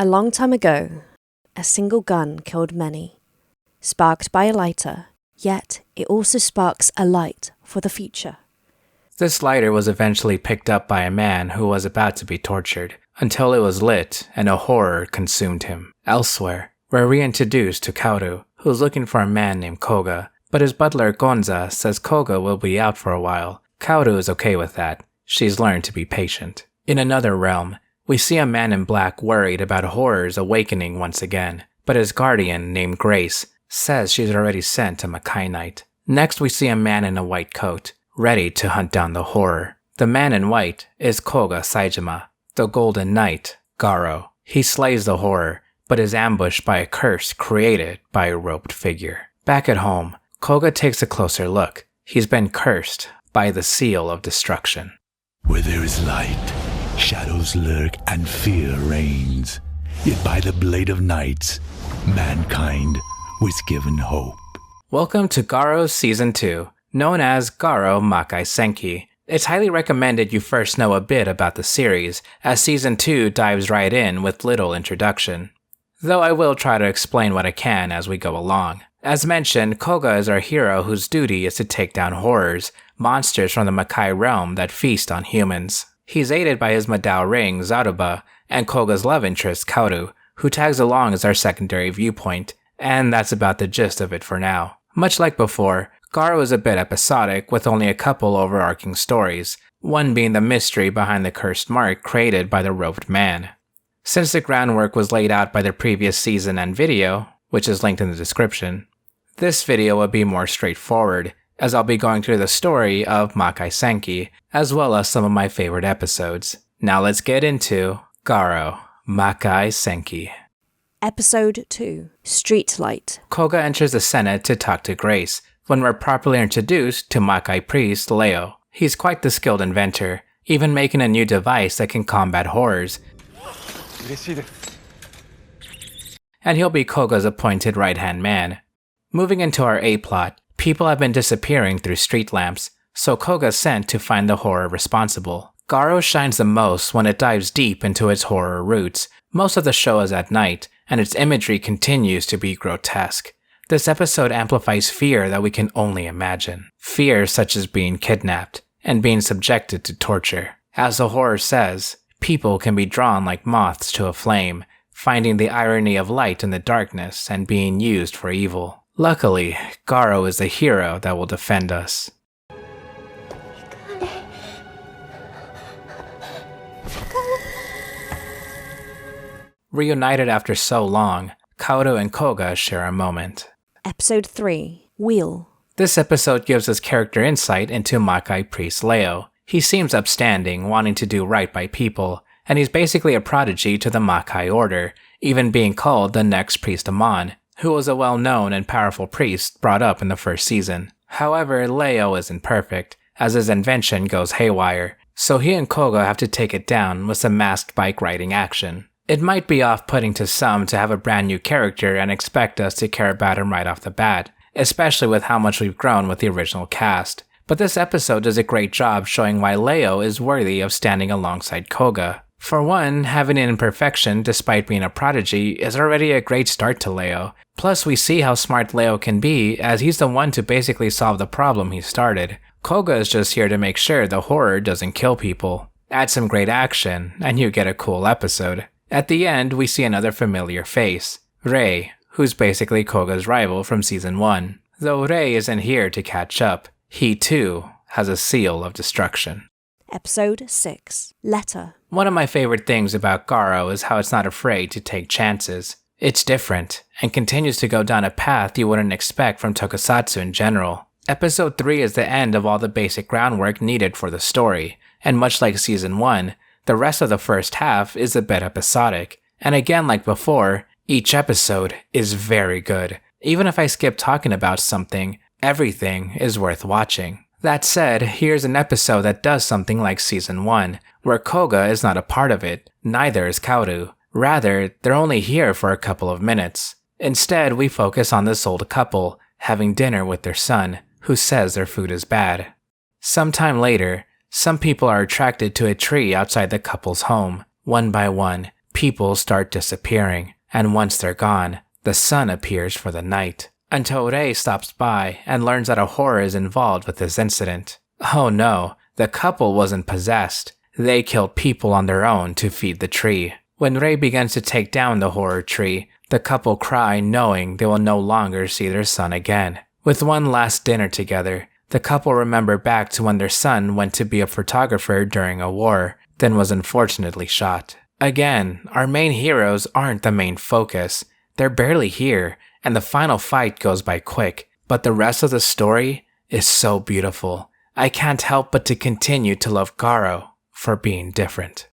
A long time ago, a single gun killed many, sparked by a lighter, yet it also sparks a light for the future. This lighter was eventually picked up by a man who was about to be tortured, until it was lit and a horror consumed him. Elsewhere, we're reintroduced to Kaoru, who's looking for a man named Koga, but his butler Gonza says Koga will be out for a while. Kaoru is okay with that. She's learned to be patient. In another realm, we see a man in black worried about horrors awakening once again, but his guardian, named Grace, says she's already sent a Makai Knight. Next we see a man in a white coat, ready to hunt down the horror. The man in white is Koga Saejima, the Golden Knight, Garo. He slays the horror, but is ambushed by a curse created by a robed figure. Back at home, Koga takes a closer look. He's been cursed by the seal of destruction. Where there is light, shadows lurk and fear reigns. Yet by the blade of nights, mankind was given hope. Welcome to Garo's Season 2, known as Garo Makai Senki. It's highly recommended you first know a bit about the series, as Season 2 dives right in with little introduction. Though I will try to explain what I can as we go along. As mentioned, Koga is our hero whose duty is to take down horrors, monsters from the Makai realm that feast on humans. He's aided by his Madao ring, Zaruba, and Koga's love interest, Kaoru, who tags along as our secondary viewpoint, and that's about the gist of it for now. Much like before, Garo is a bit episodic with only a couple overarching stories, one being the mystery behind the cursed mark created by the robed man. Since the groundwork was laid out by the previous season and video, which is linked in the description, this video will be more straightforward, as I'll be going through the story of Makai Senki, as well as some of my favorite episodes. Now let's get into Garo Makai Senki. Episode 2, Streetlight. Koga enters the Senate to talk to Grace, when we're properly introduced to Makai priest Leo. He's quite the skilled inventor, even making a new device that can combat horrors, and he'll be Koga's appointed right-hand man. Moving into our A-plot, people have been disappearing through street lamps, so Koga's sent to find the horror responsible. Garo shines the most when it dives deep into its horror roots. Most of the show is at night, and its imagery continues to be grotesque. This episode amplifies fear that we can only imagine. Fear such as being kidnapped, and being subjected to torture. As the horror says, people can be drawn like moths to a flame, finding the irony of light in the darkness and being used for evil. Luckily, Garo is the hero that will defend us. Reunited after so long, Kaoru and Koga share a moment. Episode 3, Wheel. This episode gives us character insight into Makai priest Leo. He seems upstanding, wanting to do right by people, and he's basically a prodigy to the Makai order, even being called the next priest Amon, who was a well-known and powerful priest brought up in the first season. However, Leo isn't perfect, as his invention goes haywire, so he and Koga have to take it down with some masked bike riding action. It might be off-putting to some to have a brand new character and expect us to care about him right off the bat, especially with how much we've grown with the original cast. But this episode does a great job showing why Leo is worthy of standing alongside Koga. For one, having an imperfection despite being a prodigy is already a great start to Leo. Plus we see how smart Leo can be, as he's the one to basically solve the problem he started. Koga is just here to make sure the horror doesn't kill people. Add some great action, and you get a cool episode. At the end, we see another familiar face, Rei, who's basically Koga's rival from Season 1. Though Rei isn't here to catch up, he too has a seal of destruction. Episode 6, Letter. One of my favorite things about Garo is how it's not afraid to take chances. It's different, and continues to go down a path you wouldn't expect from tokusatsu in general. Episode 3 is the end of all the basic groundwork needed for the story, and much like Season 1, the rest of the first half is a bit episodic, and again like before, each episode is very good. Even if I skip talking about something, everything is worth watching. That said, here's an episode that does something like Season 1, where Koga is not a part of it, neither is Kaoru. Rather, they're only here for a couple of minutes. Instead, we focus on this old couple, having dinner with their son, who says their food is bad. Sometime later, some people are attracted to a tree outside the couple's home. One by one, people start disappearing, and once they're gone, the sun appears for the night. Until Rei stops by and learns that a horror is involved with this incident. Oh no, the couple wasn't possessed. They killed people on their own to feed the tree. When Rei begins to take down the horror tree, the couple cry knowing they will no longer see their son again. With one last dinner together, the couple remember back to when their son went to be a photographer during a war, then was unfortunately shot. Again, our main heroes aren't the main focus. They're barely here, and the final fight goes by quick, but the rest of the story is so beautiful. I can't help but to continue to love Garo for being different.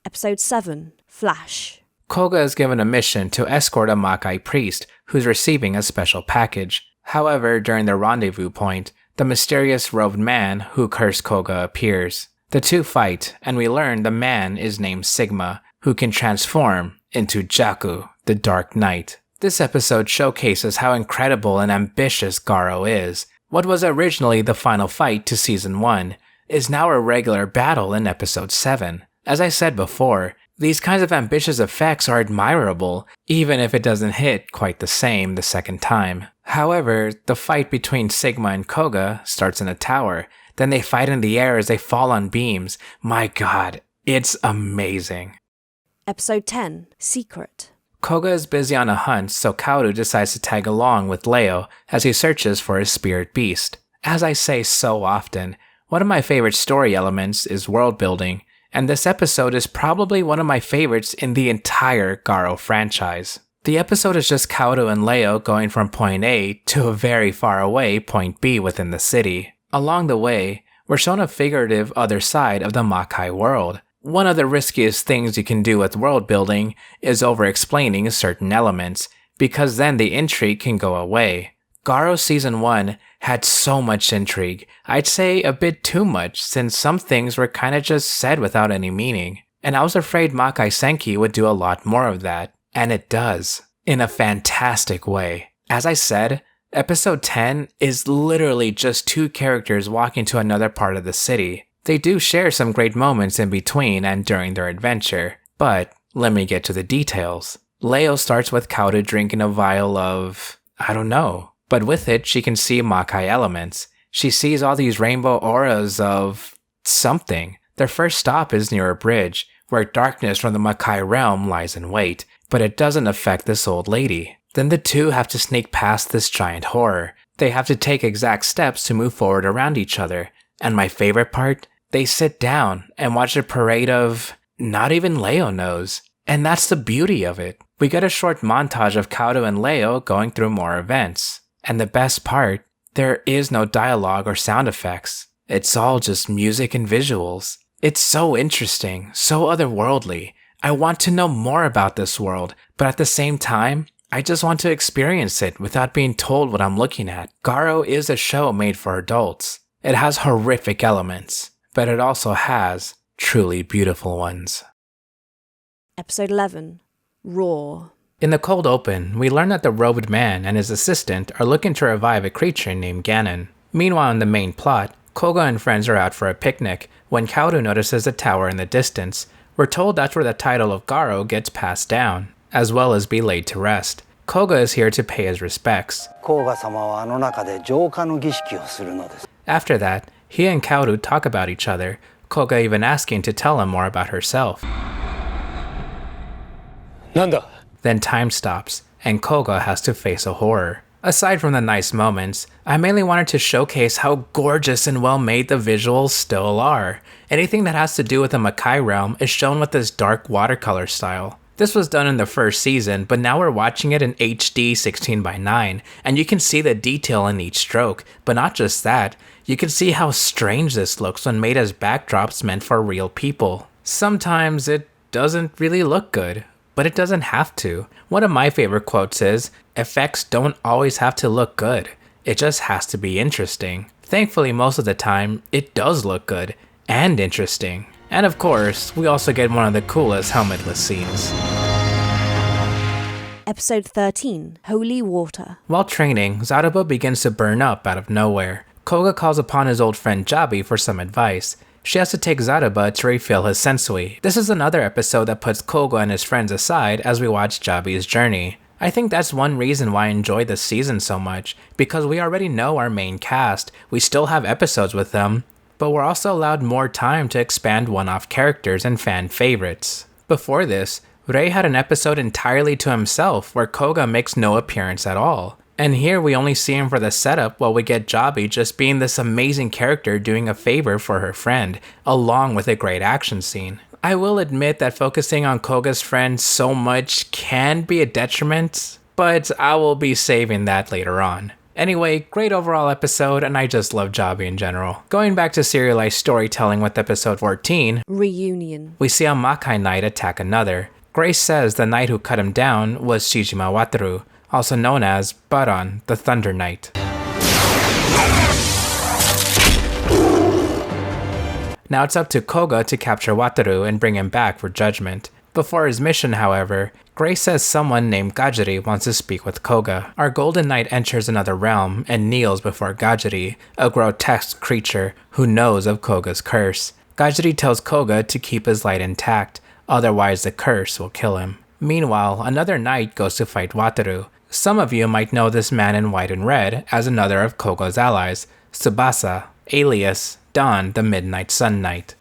Episode 7, Flash. Koga is given a mission to escort a Makai priest who's receiving a special package. However, during the rendezvous point, the mysterious robed man who cursed Koga appears. The two fight, and we learn the man is named Sigma, who can transform into Jaaku, the Dark Knight. This episode showcases how incredible and ambitious Garo is. What was originally the final fight to Season 1 is now a regular battle in Episode 7. As I said before, these kinds of ambitious effects are admirable, even if it doesn't hit quite the same the second time. However, the fight between Sigma and Koga starts in a tower, then they fight in the air as they fall on beams. My god, it's amazing. Episode 10, Secret. Koga is busy on a hunt, so Kaoru decides to tag along with Leo as he searches for his spirit beast. As I say so often, one of my favorite story elements is world building, and this episode is probably one of my favorites in the entire Garo franchise. The episode is just Kaoru and Leo going from point A to a very far away point B within the city. Along the way, we're shown a figurative other side of the Makai world. One of the riskiest things you can do with world building is over-explaining certain elements, because then the intrigue can go away. Garo Season 1 had so much intrigue, I'd say a bit too much, since some things were kinda just said without any meaning. And I was afraid Makai Senki would do a lot more of that, and it does, in a fantastic way. As I said, Episode 10 is literally just two characters walking to another part of the city. They do share some great moments in between and during their adventure, but let me get to the details. Leo starts with Kaoru drinking a vial of, I don't know, but with it she can see Makai elements. She sees all these rainbow auras of something. Their first stop is near a bridge, where darkness from the Makai realm lies in wait, but it doesn't affect this old lady. Then the two have to sneak past this giant horror. They have to take exact steps to move forward around each other, and my favorite part? They sit down and watch a parade of not even Leo knows. And that's the beauty of it. We get a short montage of Kaoru and Leo going through more events. And the best part, there is no dialogue or sound effects. It's all just music and visuals. It's so interesting, so otherworldly. I want to know more about this world, but at the same time, I just want to experience it without being told what I'm looking at. Garo is a show made for adults. It has horrific elements, but it also has truly beautiful ones. Episode 11, Roar. In the cold open, we learn that the robed man and his assistant are looking to revive a creature named Ganon. Meanwhile, in the main plot, Koga and friends are out for a picnic when Kaoru notices a tower in the distance. We're told that's where the title of Garo gets passed down, as well as be laid to rest. Koga is here to pay his respects. After that, he and Kaoru talk about each other, Koga even asking to tell him more about herself. Nanda. Then time stops, and Koga has to face a horror. Aside from the nice moments, I mainly wanted to showcase how gorgeous and well made the visuals still are. Anything that has to do with the Makai realm is shown with this dark watercolor style. This was done in the first season, but now we're watching it in HD 16:9, and you can see the detail in each stroke, but not just that, you can see how strange this looks when made as backdrops meant for real people. Sometimes it doesn't really look good, but it doesn't have to. One of my favorite quotes is, "Effects don't always have to look good, it just has to be interesting." Thankfully, most of the time, it does look good and interesting. And of course, we also get one of the coolest helmetless scenes. Episode 13, Holy Water. While training, Zaruba begins to burn up out of nowhere. Koga calls upon his old friend Jabi for some advice. She has to take Zaraba to refill his sensui. This is another episode that puts Koga and his friends aside as we watch Jabi's journey. I think that's one reason why I enjoy this season so much, because we already know our main cast, we still have episodes with them, but we're also allowed more time to expand one-off characters and fan favorites. Before this, Rei had an episode entirely to himself where Koga makes no appearance at all. And here we only see him for the setup while we get Jabi just being this amazing character doing a favor for her friend, along with a great action scene. I will admit that focusing on Koga's friend so much can be a detriment, but I will be saving that later on. Anyway, great overall episode, and I just love Jabi in general. Going back to serialized storytelling with episode 14, Reunion. We see a Makai knight attack another. Grace says the knight who cut him down was Shijima Wataru, also known as Baran, the Thunder Knight. Now it's up to Koga to capture Wataru and bring him back for judgment. Before his mission, however, Grace says someone named Gajiri wants to speak with Koga. Our Golden Knight enters another realm and kneels before Gajiri, a grotesque creature who knows of Koga's curse. Gajiri tells Koga to keep his light intact, otherwise the curse will kill him. Meanwhile, another knight goes to fight Wataru. Some of you might know this man in white and red as another of Koga's allies, Tsubasa, alias Dawn the Midnight Sun Knight.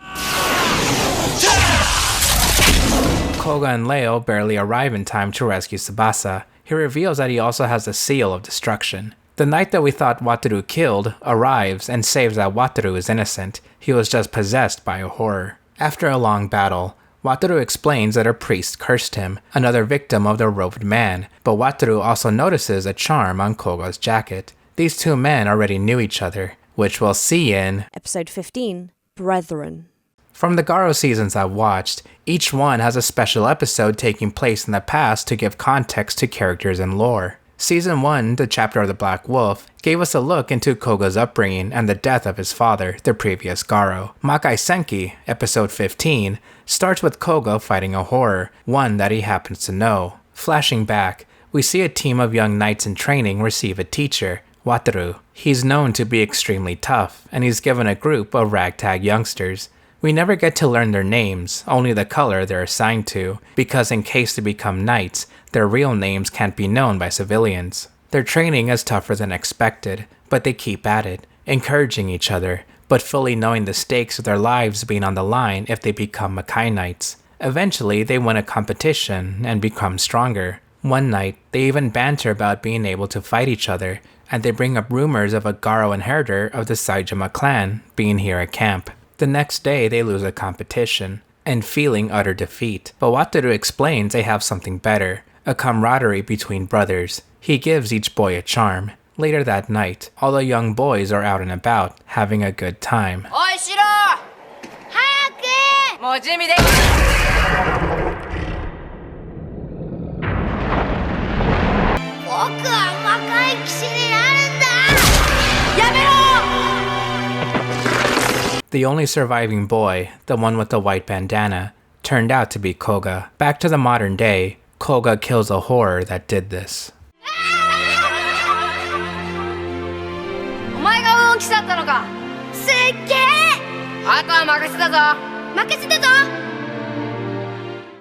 Koga and Leo barely arrive in time to rescue Tsubasa. He reveals that he also has the Seal of Destruction. The knight that we thought Wataru killed arrives and saves that Wataru is innocent. He was just possessed by a horror. After a long battle, Wataru explains that a priest cursed him, another victim of the robed man, but Wataru also notices a charm on Koga's jacket. These two men already knew each other, which we'll see in Episode 15, Brethren. From the Garo seasons I've watched, each one has a special episode taking place in the past to give context to characters and lore. Season 1, the chapter of the Black Wolf, gave us a look into Koga's upbringing and the death of his father, the previous Garo. Makai Senki, episode 15, starts with Koga fighting a horror, one that he happens to know. Flashing back, we see a team of young knights in training receive a teacher, Wataru. He's known to be extremely tough, and he's given a group of ragtag youngsters. We never get to learn their names, only the color they're assigned to, because in case they become knights, their real names can't be known by civilians. Their training is tougher than expected, but they keep at it, encouraging each other, but fully knowing the stakes of their lives being on the line if they become Makai Knights. Eventually, they win a competition and become stronger. One night, they even banter about being able to fight each other, and they bring up rumors of a Garo inheritor of the Saijima clan being here at camp. The next day, they lose a competition, and feeling utter defeat. But Wataru explains they have something better, a camaraderie between brothers. He gives each boy a charm. Later that night, all the young boys are out and about, having a good time. Oi, Shiro! Hayake! Mou junbi de... Boku wa makai kishi ni naru nda! Yamero! The only surviving boy, the one with the white bandana, turned out to be Koga. Back to the modern day, Koga kills a horror that did this. Episode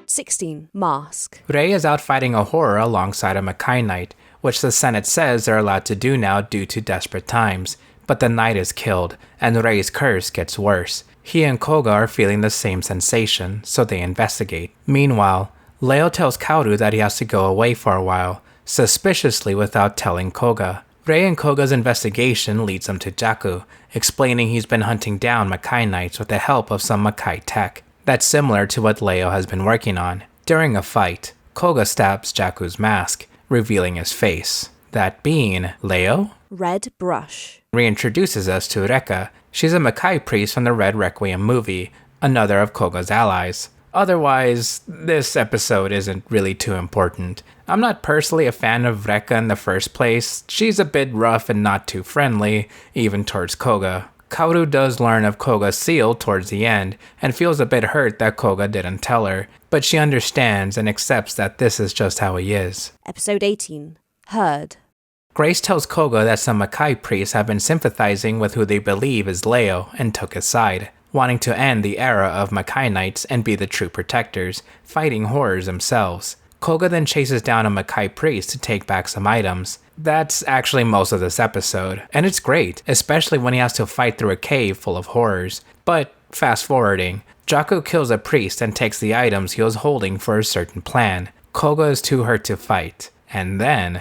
16, Mask. Rei is out fighting a horror alongside a Makai Knight, which the Senate says they're allowed to do now due to desperate times. But the knight is killed, and Rei's curse gets worse. He and Koga are feeling the same sensation, so they investigate. Meanwhile, Leo tells Kaoru that he has to go away for a while, suspiciously without telling Koga. Rei and Koga's investigation leads him to Jaaku, explaining he's been hunting down Makai Knights with the help of some Makai tech. That's similar to what Leo has been working on. During a fight, Koga stabs Jaaku's mask, revealing his face. That being Leo? Red Brush. Reintroduces us to Reka. She's a Makai priest from the Red Requiem movie, another of Koga's allies. Otherwise, this episode isn't really too important. I'm not personally a fan of Reka in the first place. She's a bit rough and not too friendly, even towards Koga. Kaoru does learn of Koga's seal towards the end, and feels a bit hurt that Koga didn't tell her, but she understands and accepts that this is just how he is. Episode 18, Heard. Grace tells Koga that some Makai priests have been sympathizing with who they believe is Leo and took his side. wanting to end the era of Makai Knights and be the true protectors, fighting horrors themselves. Koga then chases down a Makai priest to take back some items. That's actually most of this episode, and it's great, especially when he has to fight through a cave full of horrors. But fast forwarding, Jaaku kills a priest and takes the items he was holding for a certain plan. Koga is too hurt to fight, and then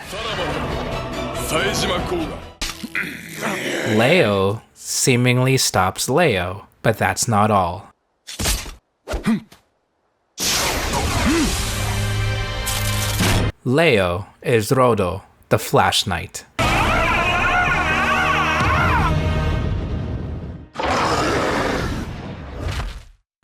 Leo seemingly stops Leo, but that's not all. Leo is Rodo, the Flash Knight.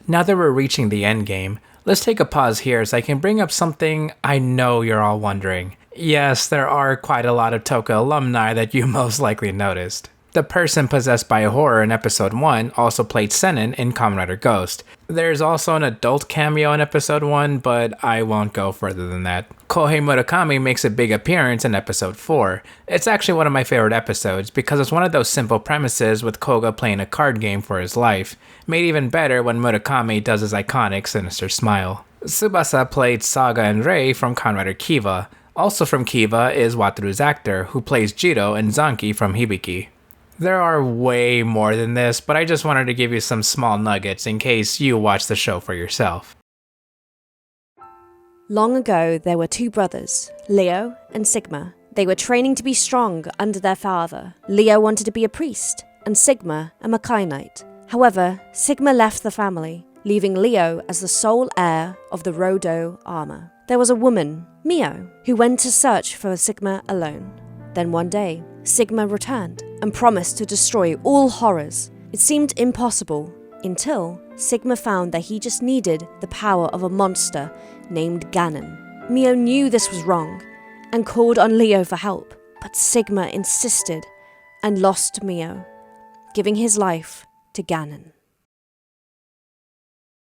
Now that we're reaching the endgame, let's take a pause here so I can bring up something I know you're all wondering. Yes, there are quite a lot of Toka alumni that you most likely noticed. The person possessed by a horror in episode 1 also played Senin in Kamen Rider Ghost. There's also an adult cameo in episode 1, but I won't go further than that. Kohei Murakami makes a big appearance in episode 4. It's actually one of my favorite episodes because it's one of those simple premises with Koga playing a card game for his life, made even better when Murakami does his iconic sinister smile. Tsubasa played Saga and Rei from Kamen Rider Kiva. Also from Kiva is Wataru's actor, who plays Jiro and Zanki from Hibiki. There are way more than this, but I just wanted to give you some small nuggets in case you watch the show for yourself. Long ago, there were two brothers, Leo and Sigma. They were training to be strong under their father. Leo wanted to be a priest, and Sigma a Makai Knight. However, Sigma left the family, leaving Leo as the sole heir of the Rodo armor. There was a woman, Mio, who went to search for Sigma alone. Then one day, Sigma returned and promised to destroy all horrors. It seemed impossible until Sigma found that he just needed the power of a monster named Ganon. Mio knew this was wrong and called on Leo for help, but Sigma insisted and lost Mio, giving his life to Ganon.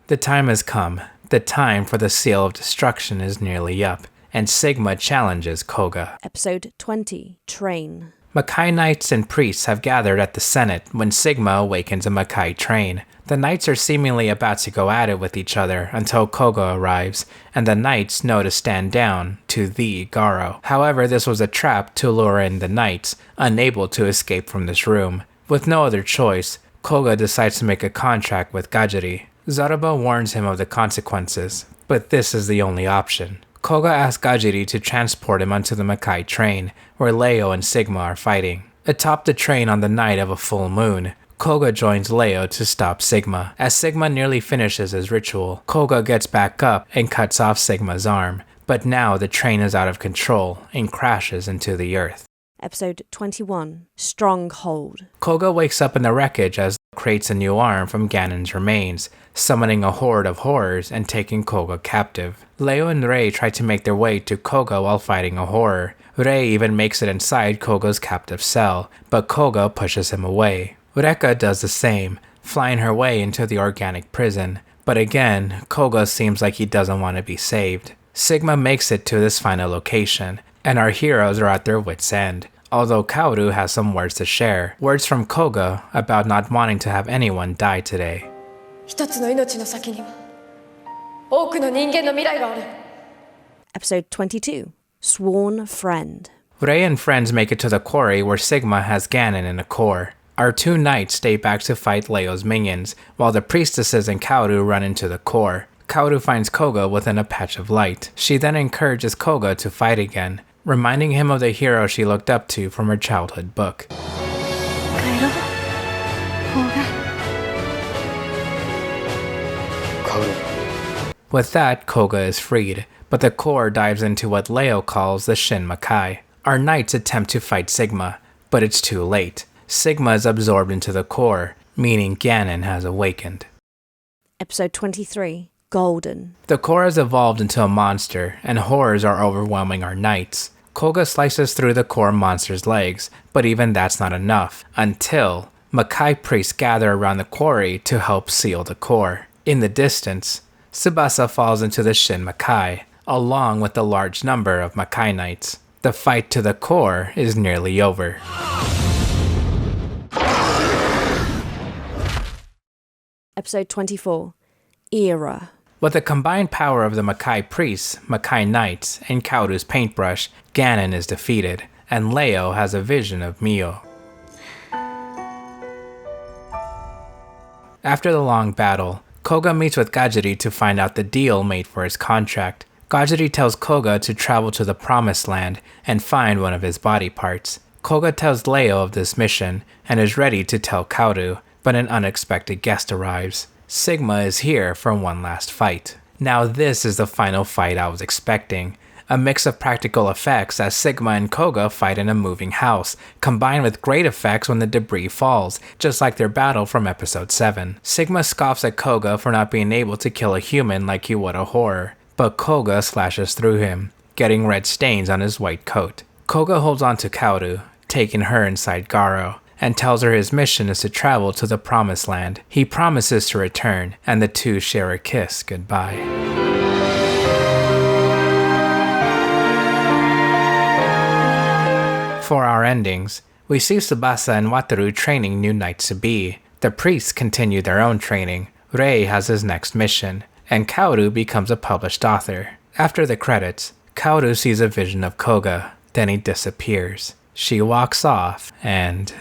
The time has come. The time for the Seal of Destruction is nearly up, and Sigma challenges Koga. Episode 20, Train. Makai Knights and priests have gathered at the Senate when Sigma awakens a Makai train. The knights are seemingly about to go at it with each other until Koga arrives, and the knights know to stand down to the Garo. However, this was a trap to lure in the knights, unable to escape from this room. With no other choice, Koga decides to make a contract with Gajiri. Zaruba warns him of the consequences, but this is the only option. Koga asks Gajiri to transport him onto the Makai train, where Leo and Sigma are fighting. Atop the train on the night of a full moon, Koga joins Leo to stop Sigma. As Sigma nearly finishes his ritual, Koga gets back up and cuts off Sigma's arm, but now the train is out of control and crashes into the earth. Episode 21, Stronghold. Koga wakes up in the wreckage as creates a new arm from Ganon's remains, summoning a horde of horrors and taking Koga captive. Leo and Rei try to make their way to Koga while fighting a horror. Rei even makes it inside Koga's captive cell, but Koga pushes him away. Reka does the same, flying her way into the organic prison, but again, Koga seems like he doesn't want to be saved. Sigma makes it to this final location, and our heroes are at their wits' end. Although Kaoru has some words to share, words from Koga about not wanting to have anyone die today. Episode 22, Sworn Friend. Rei and friends make it to the quarry where Sigma has Ganon in a core. Our two knights stay back to fight Leo's minions, while the priestesses and Kaoru run into the core. Kaoru finds Koga within a patch of light. She then encourages Koga to fight again, reminding him of the hero she looked up to from her childhood book. With that, Koga is freed, but the core dives into what Leo calls the Shin Makai. Our knights attempt to fight Sigma, but it's too late. Sigma is absorbed into the core, meaning Ganon has awakened. Episode 23, Golden. The core has evolved into a monster, and horrors are overwhelming our knights. Koga slices through the core monster's legs, but even that's not enough, until Makai priests gather around the quarry to help seal the core. In the distance, Tsubasa falls into the Shin Makai, along with a large number of Makai knights. The fight to the core is nearly over. Episode 24, Era. With the combined power of the Makai priests, Makai knights, and Kaoru's paintbrush, Ganon is defeated, and Leo has a vision of Mio. After the long battle, Koga meets with Gajiri to find out the deal made for his contract. Gajiri tells Koga to travel to the Promised Land and find one of his body parts. Koga tells Leo of this mission and is ready to tell Kaoru, but an unexpected guest arrives. Sigma is here for one last fight. Now this is the final fight I was expecting. A mix of practical effects as Sigma and Koga fight in a moving house, combined with great effects when the debris falls, just like their battle from episode 7. Sigma scoffs at Koga for not being able to kill a human like he would a horror, but Koga slashes through him, getting red stains on his white coat. Koga holds on to Kaoru, taking her inside Garo, and tells her his mission is to travel to the Promised Land. He promises to return, and the two share a kiss goodbye. For our endings, we see Tsubasa and Wataru training new knights to be. The priests continue their own training, Rei has his next mission, and Kaoru becomes a published author. After the credits, Kaoru sees a vision of Koga, then he disappears. She walks off, and...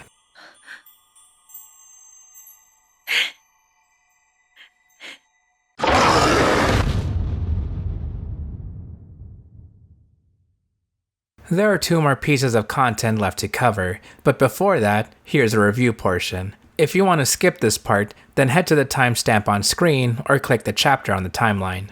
There are 2 more pieces of content left to cover, but before that, here's a review portion. If you want to skip this part, then head to the timestamp on screen or click the chapter on the timeline.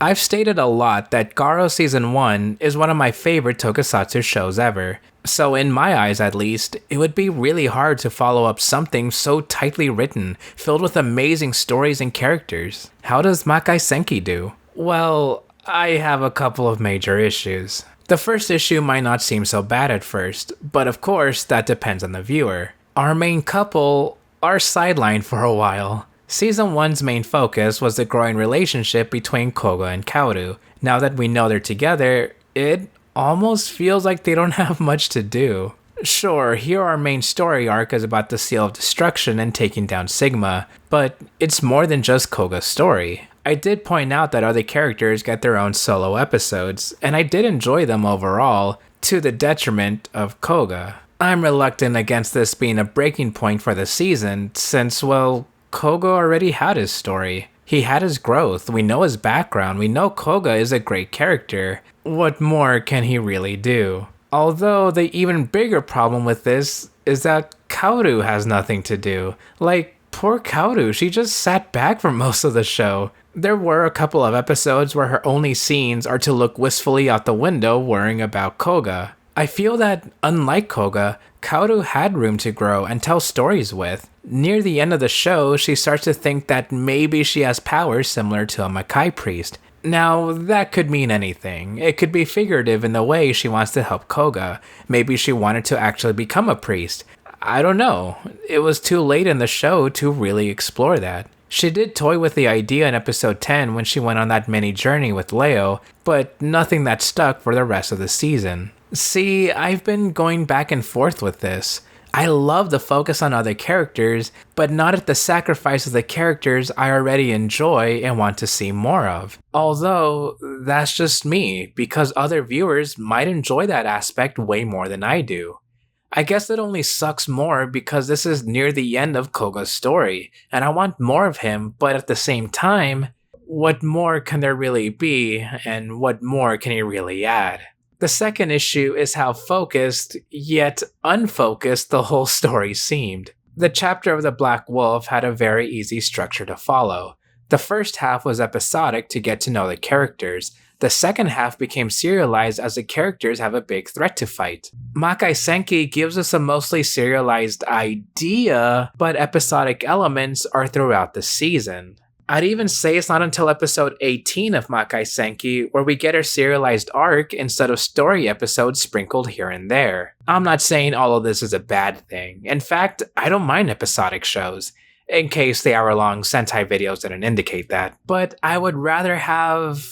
I've stated a lot that Garo Season 1 is one of my favorite tokusatsu shows ever, so in my eyes at least, it would be really hard to follow up something so tightly written, filled with amazing stories and characters. How does Makai Senki do? Well, I have a couple of major issues. The first issue might not seem so bad at first, but of course that depends on the viewer. Our main couple are sidelined for a while. Season 1's main focus was the growing relationship between Koga and Kaoru. Now that we know they're together, it almost feels like they don't have much to do. Sure, here our main story arc is about the Seal of Destruction and taking down Sigma, but it's more than just Koga's story. I did point out that other characters get their own solo episodes, and I did enjoy them overall, to the detriment of Koga. I'm reluctant against this being a breaking point for the season, since, well, Koga already had his story. He had his growth, we know his background, we know Koga is a great character. What more can he really do? Although the even bigger problem with this is that Kaoru has nothing to do. Like, poor Kaoru, she just sat back for most of the show. There were a couple of episodes where her only scenes are to look wistfully out the window worrying about Koga. I feel that, unlike Koga, Kaoru had room to grow and tell stories with. Near the end of the show, she starts to think that maybe she has powers similar to a Makai priest. Now, that could mean anything. It could be figurative in the way she wants to help Koga. Maybe she wanted to actually become a priest. I don't know. It was too late in the show to really explore that. She did toy with the idea in episode 10 when she went on that mini journey with Leo, but nothing that stuck for the rest of the season. See, I've been going back and forth with this. I love the focus on other characters, but not at the sacrifice of the characters I already enjoy and want to see more of. Although, that's just me, because other viewers might enjoy that aspect way more than I do. I guess it only sucks more because this is near the end of Koga's story, and I want more of him, but at the same time, what more can there really be, and what more can he really add? The second issue is how focused, yet unfocused, the whole story seemed. The chapter of the Black Wolf had a very easy structure to follow. The first half was episodic to get to know the characters. The second half became serialized as the characters have a big threat to fight. Makai Senki gives us a mostly serialized idea, but episodic elements are throughout the season. I'd even say it's not until episode 18 of Makai Senki where we get our serialized arc instead of story episodes sprinkled here and there. I'm not saying all of this is a bad thing. In fact, I don't mind episodic shows, in case the hour-long Sentai videos didn't indicate that. But I would rather have,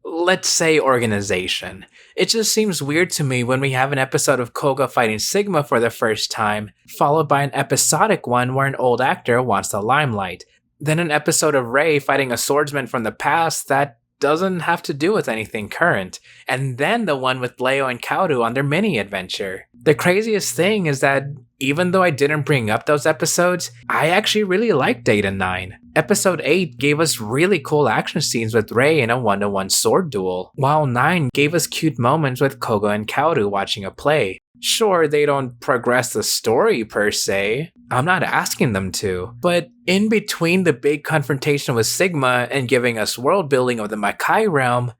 let's say, organization. It just seems weird to me when we have an episode of Koga fighting Sigma for the first time, followed by an episodic one where an old actor wants the limelight. then an episode of Rei fighting a swordsman from the past that doesn't have to do with anything current, and then the one with Leo and Kaoru on their mini adventure. The craziest thing is that even though I didn't bring up those episodes, I actually really liked 8 and 9. Episode 8 gave us really cool action scenes with Rei in a 1-to-1 sword duel, while 9 gave us cute moments with Koga and Kaoru watching a play. Sure, they don't progress the story per se, I'm not asking them to, but in between the big confrontation with Sigma and giving us world building of the Makai realm,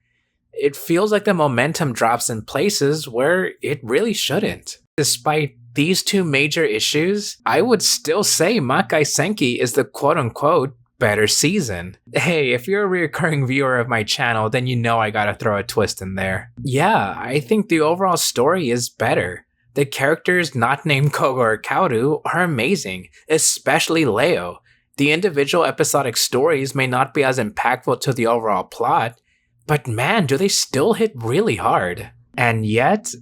it feels like the momentum drops in places where it really shouldn't. Despite these two major issues, I would still say Makai Senki is the quote-unquote better season. Hey, if you're a recurring viewer of my channel, then you know I gotta throw a twist in there. Yeah, I think the overall story is better. The characters not named Koga or Kaoru are amazing, especially Leo. The individual episodic stories may not be as impactful to the overall plot, but man, do they still hit really hard. And yet,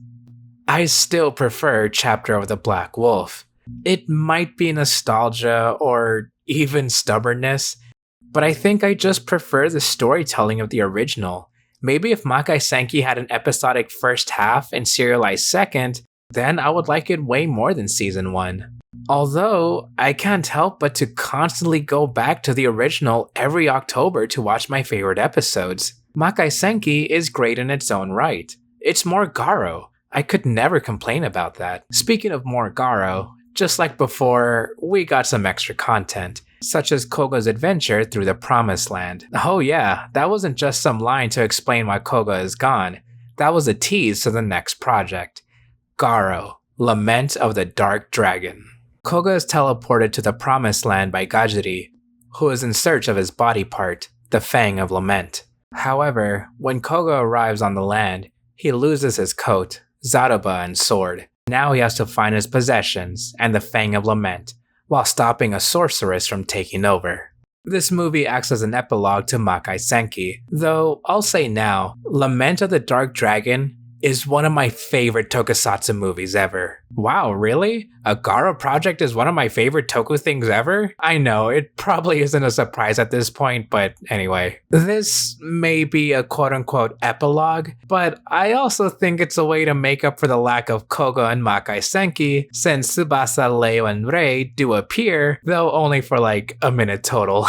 I still prefer Chapter of the Black Wolf. It might be nostalgia or even stubbornness, but I think I just prefer the storytelling of the original. Maybe if Makai Senki had an episodic first half and serialized second, then I would like it way more than season 1. Although, I can't help but to constantly go back to the original every October to watch my favorite episodes. Makai Senki is great in its own right. It's more Garo. I could never complain about that. Speaking of more Garo, just like before, we got some extra content, such as Koga's adventure through the Promised Land. Oh yeah, that wasn't just some line to explain why Koga is gone. That was a tease to the next project. Garo, Lament of the Dark Dragon. Koga is teleported to the Promised Land by Gajiri, who is in search of his body part, the Fang of Lament. However, when Koga arrives on the land, he loses his coat, Zaruba, and sword. Now he has to find his possessions and the Fang of Lament, while stopping a sorceress from taking over. This movie acts as an epilogue to Makai Senki, though I'll say now, Lament of the Dark Dragon is one of my favorite tokusatsu movies ever. Wow, really? A Garo project is one of my favorite toku things ever? I know, it probably isn't a surprise at this point, but anyway. This may be a quote-unquote epilogue, but I also think it's a way to make up for the lack of Koga and Makai Senki, since Tsubasa, Leo, and Rei do appear, though only for like a minute total.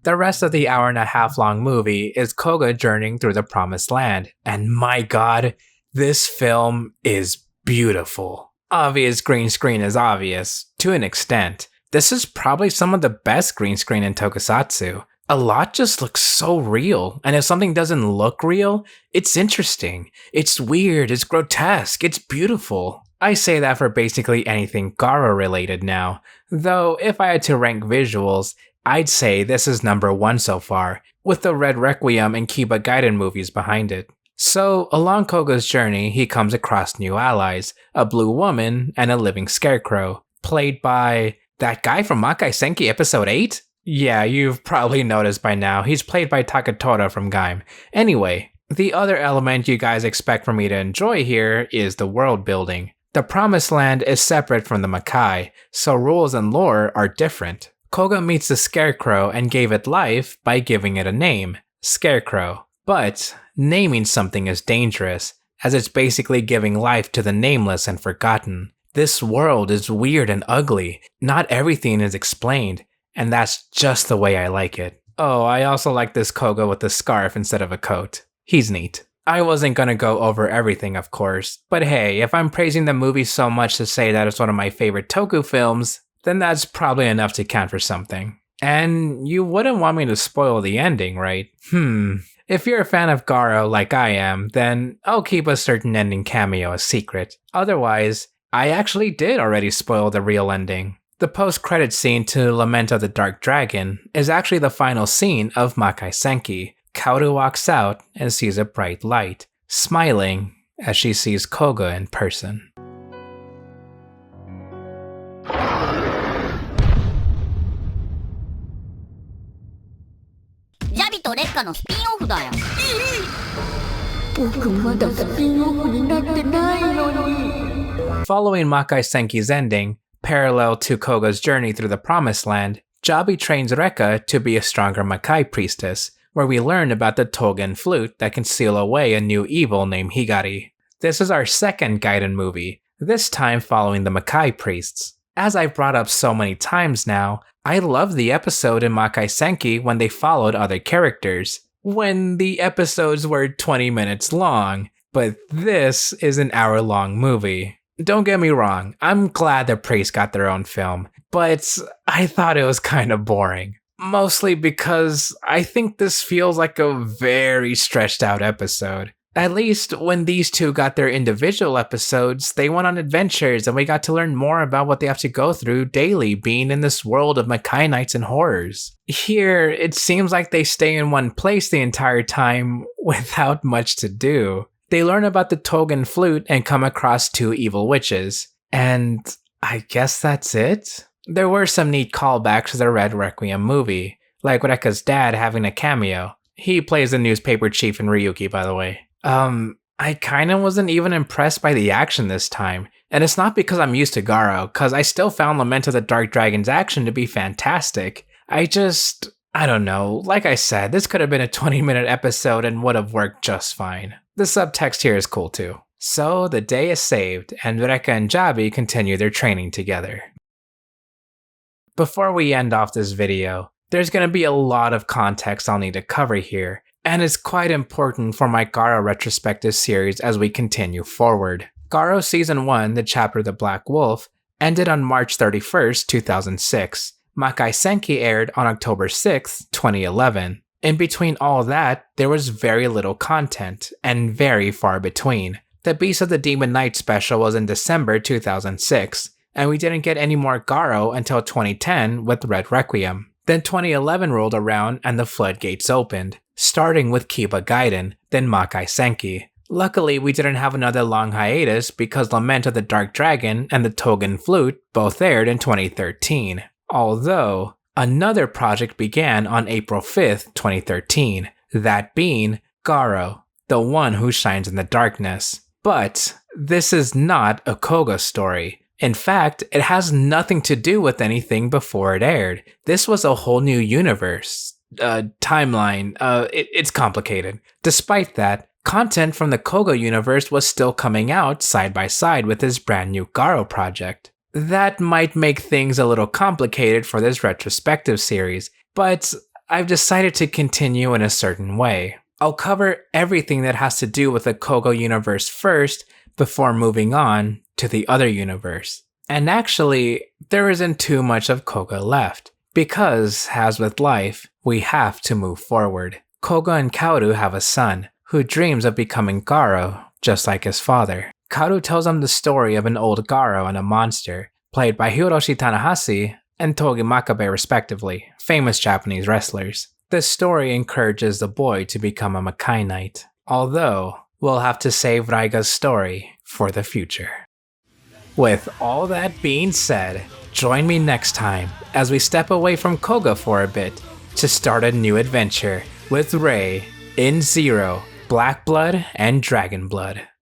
The rest of the hour-and-a-half long movie is Koga journeying through the Promised Land, and my god, this film is beautiful. Obvious green screen is obvious, to an extent. This is probably some of the best green screen in tokusatsu. A lot just looks so real, and if something doesn't look real, it's interesting. It's weird, it's grotesque, it's beautiful. I say that for basically anything Garo related now, though if I had to rank visuals, I'd say this is number 1 so far, with the Red Requiem and Kiba Gaiden movies behind it. So, along Koga's journey, he comes across new allies, a blue woman, and a living scarecrow, played by that guy from Makai Senki episode 8? Yeah, you've probably noticed by now, he's played by Takatora from Gaim. Anyway, the other element you guys expect for me to enjoy here is the world building. The Promised Land is separate from the Makai, so rules and lore are different. Koga meets the scarecrow and gave it life by giving it a name, Scarecrow. But naming something is dangerous, as it's basically giving life to the nameless and forgotten. This world is weird and ugly, not everything is explained, and that's just the way I like it. Oh, I also like this Koga with a scarf instead of a coat. He's neat. I wasn't gonna go over everything, of course, but hey, if I'm praising the movie so much to say that it's one of my favorite toku films, then that's probably enough to count for something. And you wouldn't want me to spoil the ending, right? If you're a fan of Garo like I am, then I'll keep a certain ending cameo a secret. Otherwise, I actually did already spoil the real ending. The post-credit scene to Lament of the Dark Dragon is actually the final scene of Makai Senki. Kaoru walks out and sees a bright light, smiling as she sees Koga in person. ジャビとレッカのスピンオフだよ。僕まだスピンオフになってないのに。 Following Makai Senki's ending, parallel to Koga's journey through the Promised Land, Jabi trains Rekka to be a stronger Makai priestess, where we learn about the Tougen Flute that can seal away a new evil named Higari. This is our second Gaiden movie, this time following the Makai priests. As I've brought up so many times now, I love the episode in Makai Senki when they followed other characters, when the episodes were 20 minutes long, but this is an hour-long movie. Don't get me wrong, I'm glad the priests got their own film, but I thought it was kind of boring. Mostly because I think this feels like a very stretched out episode. At least when these two got their individual episodes, they went on adventures and we got to learn more about what they have to go through daily being in this world of Makai Knights and horrors. Here, it seems like they stay in one place the entire time without much to do. They learn about the Tougen Flute and come across two evil witches. And I guess that's it? There were some neat callbacks to the Red Requiem movie, like Rekka's dad having a cameo. He plays the newspaper chief in Ryuki, by the way. I kinda wasn't even impressed by the action this time, and it's not because I'm used to Garo, cause I still found Lament of the Dark Dragon's action to be fantastic. I don't know, like I said, this could have been a 20-minute episode and would have worked just fine. The subtext here is cool too. So the day is saved, and Rekka and Jabi continue their training together. Before we end off this video, there's going to be a lot of context I'll need to cover here, and it's quite important for my Garo retrospective series as we continue forward. Garo Season 1, the chapter The Black Wolf, ended on March 31st, 2006. Makai Senki aired on October 6th, 2011. In between all that, there was very little content, and very far between. The Beast of the Demon Knight special was in December 2006, and we didn't get any more Garo until 2010 with Red Requiem. Then 2011 rolled around and the floodgates opened, starting with Kiba Gaiden, then Makai Senki. Luckily, we didn't have another long hiatus because Lament of the Dark Dragon and the Tougen Flute both aired in 2013. Although, another project began on April 5th, 2013, that being Garo, the one who shines in the darkness. But this is not a Koga story. In fact, it has nothing to do with anything before it aired. This was a whole new universe. Timeline. It's complicated. Despite that, content from the Koga universe was still coming out side by side with this brand new Garo project. That might make things a little complicated for this retrospective series, but I've decided to continue in a certain way. I'll cover everything that has to do with the Koga universe first, before moving on to the other universe. And actually, there isn't too much of Koga left, because, as with life, we have to move forward. Koga and Kaoru have a son, who dreams of becoming Garo, just like his father. Kaoru tells him the story of an old Garo and a monster, played by Hiroshi Tanahashi and Togi Makabe respectively, famous Japanese wrestlers. This story encourages the boy to become a Makai Knight, although we'll have to save Raiga's story for the future. With all that being said, join me next time as we step away from Koga for a bit to start a new adventure with Rei in Zero, Black Blood and Dragon Blood.